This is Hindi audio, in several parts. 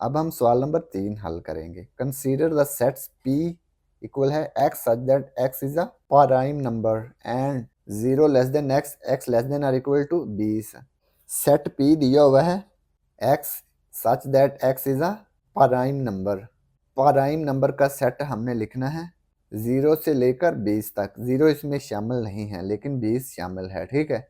अब हम सवाल नंबर 3 हल करेंगे। Consider the sets P equal है x such that x is a prime number and 0 less than x less than और इक्वल टू 20। सेट P दिया हुआ है x such that x is a prime number. Prime number का सेट हमने लिखना है 0 से लेकर 20 तक। 0 इसमें शामिल नहीं है लेकिन 20 शामिल है, ठीक है।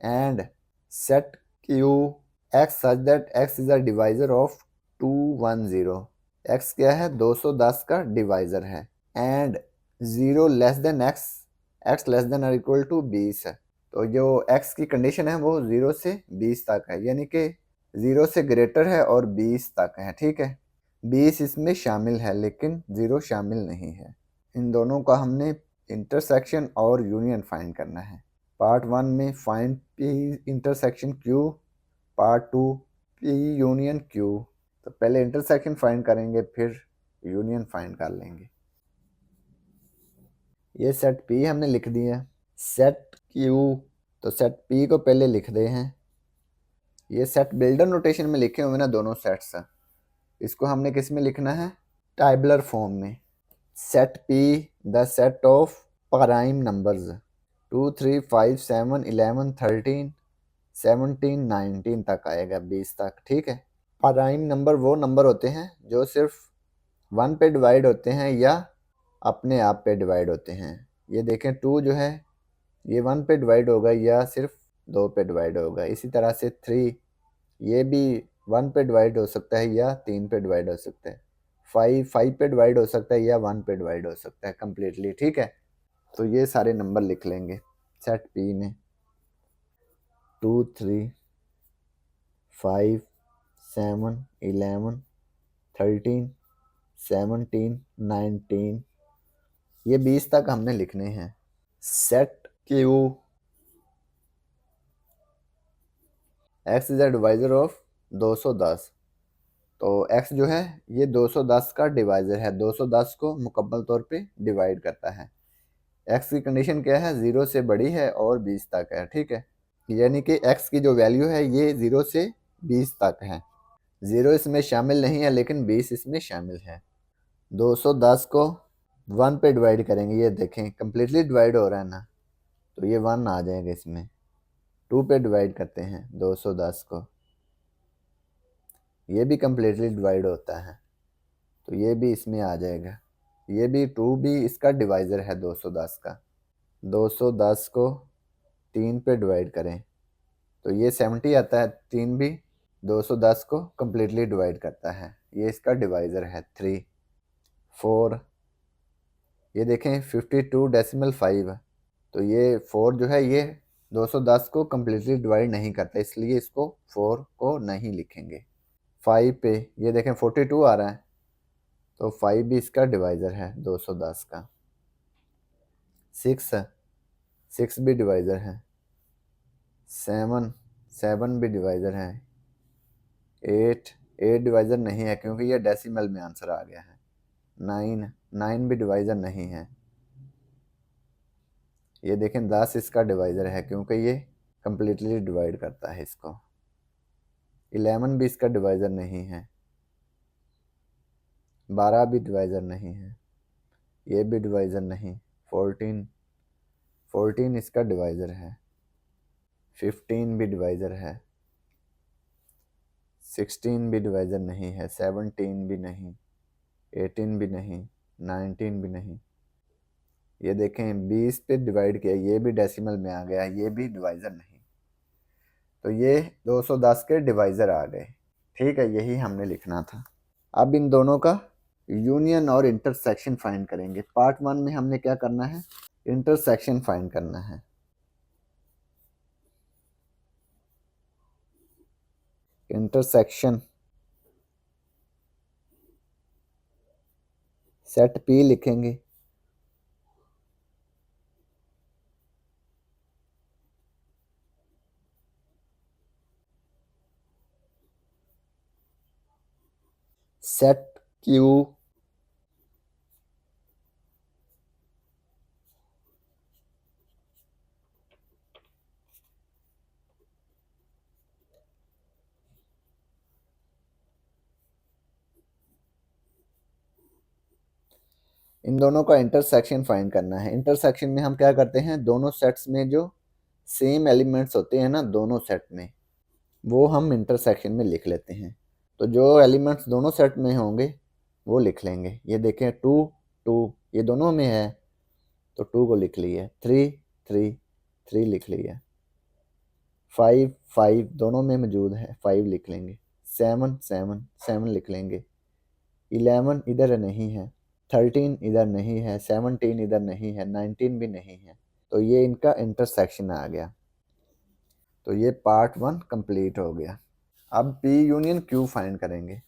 And set Q x such that x is a divisor of 210। x क्या है? 210 का डिवाइजर है। And 0 less than x less than और इक्वल टू 20 है। तो जो x की कंडीशन है वो 0 से 20 तक है, यानी कि 0 से ग्रेटर है और 20 तक है, ठीक है। 20 इसमें शामिल है लेकिन 0 शामिल नहीं है। इन दोनों का हमने इंटरसेक्शन और यूनियन फाइंड करना है। पार्ट 1 में find P intersection Q, part 2 P union Q। तो पहले इंटरसेक्शन फाइंड करेंगे फिर यूनियन फाइंड कर लेंगे। ये सेट P हमने लिख दिया। सेट Q, तो सेट P को पहले लिख दे हैं। ये सेट बिल्डर नोटेशन में लिखे हुए ना दोनों सेट्स, इसको हमने किस में लिखना है? टाइबलर फॉर्म में। Set P the set of prime numbers 2 3 5 7 11 13 17 19 तक आएगा, 20 तक, ठीक है। प्राइम नंबर वो नंबर होते हैं जो सिर्फ 1 पे डिवाइड होते हैं या अपने आप पे डिवाइड होते हैं। ये देखें 2 जो है ये 1 पे डिवाइड होगा या सिर्फ 2 पे डिवाइड होगा। इसी तरह से 3 ये भी 1 पे डिवाइड हो सकता है या 3 पे डिवाइड हो सकता है। 5 पे डिवाइड हो सकता है या 1 पे डिवाइड हो सकता है कम्प्लीटली, ठीक है। तो ये सारे नंबर लिख लेंगे सेट P में। 2 3 5 7 11 13 17 19 ये 20 तक हमने लिखने हैं। Set Q x is a divisor of 210। तो x जो है ये 210 का डिवाइजर है, 210 को मुकम्मल तौर पे डिवाइड करता है। x की कंडीशन क्या है? 0 से बड़ी है और 20 तक है, ठीक है। यानी कि x की जो वैल्यू है ये 0 से 20 तक है। 0 इसमें शामिल नहीं है लेकिन 20 इसमें शामिल है। 210 को 1 पे डिवाइड करेंगे, ये देखें कम्प्लीटली डिवाइड हो रहा है ना, तो ये 1 आ जाएगा इसमें। 2 पे डिवाइड करते हैं 210 को, ये भी कम्प्लीटली डिवाइड होता है, तो ये भी इसमें आ जाएगा। ये भी 2 भी इसका डिवाइज़र है 210 का। 210 को 3 पे डिवाइड करें तो ये 70 आता है। 3 भी 210 को कम्प्लीटली डिवाइड करता है, ये इसका डिवाइज़र है 3। 4 ये देखें 52.5, तो ये 4 जो है ये 210 को कम्प्लीटली डिवाइड नहीं करता, इसलिए इसको 4 को नहीं लिखेंगे। 5 पे ये देखें 42 आ रहा है, तो 5 भी इसका डिवाइज़र है 210 का। 6 भी डिवाइज़र है। 7 भी डिवाइज़र है। 8 डिवाइज़र नहीं है क्योंकि ये डेसिमल में आंसर आ गया है। 9 भी डिवाइज़र नहीं है। ये देखें 10 इसका डिवाइज़र है क्योंकि ये कम्प्लीटली डिवाइड करता है इसको। 11 भी इसका डिवाइज़र नहीं है। 12 भी डिवाइज़र नहीं है, ये भी डिवाइज़र नहीं। 14 इसका डिवाइज़र है। 15 भी डिवाइज़र है। 16 भी डिवाइज़र नहीं है। 17 भी नहीं। 18 भी नहीं। 19 भी नहीं। ये देखें 20 पे डिवाइड किया, ये भी डेसिमल में आ गया, ये भी डिवाइज़र नहीं। तो ये 210 के डिवाइज़र आ गए, ठीक है। यही हमने लिखना था। अब इन दोनों का यूनियन और इंटरसेक्शन फाइंड करेंगे। पार्ट 1 में हमने क्या करना है? इंटरसेक्शन फाइंड करना है। इंटरसेक्शन सेट P लिखेंगे। सेट Q इन दोनों का इंटरसेक्शन फाइंड करना है। इंटरसेक्शन में हम क्या करते हैं, दोनों सेट्स में जो सेम एलिमेंट्स होते हैं ना दोनों सेट में, वो हम इंटरसेक्शन में लिख लेते हैं। तो जो एलिमेंट्स दोनों सेट में होंगे वो लिख लेंगे। ये देखें 2 2 ये दोनों में है तो 2 को लिख लिया, 3 3 3 लिख लिया, 5 5 दोनों में मौजूद है 5 लिख लेंगे, 7 7 7 लिख लेंगे, 11 इधर नहीं है, 13 इधर नहीं है, 17 इधर नहीं है, 19 भी नहीं है। तो ये इनका इंटरसेक्शन आ गया। तो ये पार्ट 1 कंप्लीट हो गया। अब P यूनियन Q फाइंड करेंगे।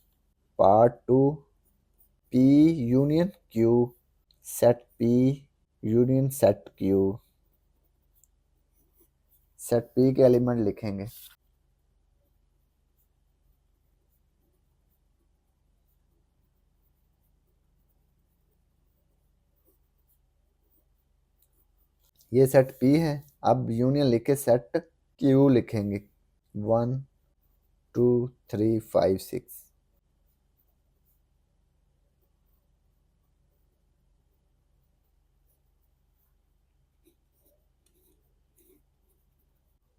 Part 2 P union Q, set P union set Q। Set P के एलिमेंट लिखेंगे। ये सेट P है। अब यूनियन लिख के सेट Q लिखेंगे। 1 2 3 5 6।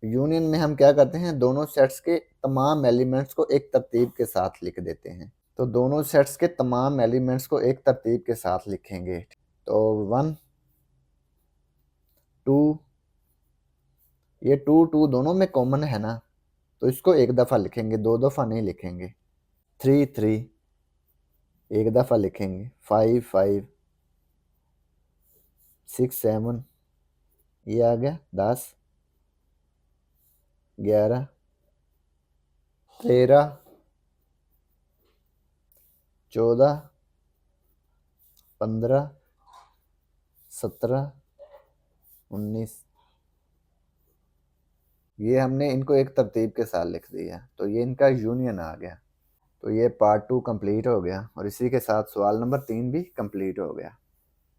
यूनियन में हम क्या करते हैं, दोनों सेट्स के तमाम एलिमेंट्स को एक तरतीब के साथ लिख देते हैं। तो दोनों सेट्स के तमाम एलिमेंट्स को एक तरतीब के साथ लिखेंगे। तो 1 2, ये 2 2 दोनों में कॉमन है ना, तो इसको एक दफ़ा लिखेंगे, दो दफ़ा नहीं लिखेंगे। 3 3 एक दफ़ा लिखेंगे। 5 5 6 7 ये आ गया। 10 11 13 14 15 17 19। ये हमने इनको एक तरतीब के साथ लिख दिया, तो ये इनका यूनियन आ गया। तो ये पार्ट 2 कंप्लीट हो गया और इसी के साथ सवाल नंबर 3 भी कंप्लीट हो गया।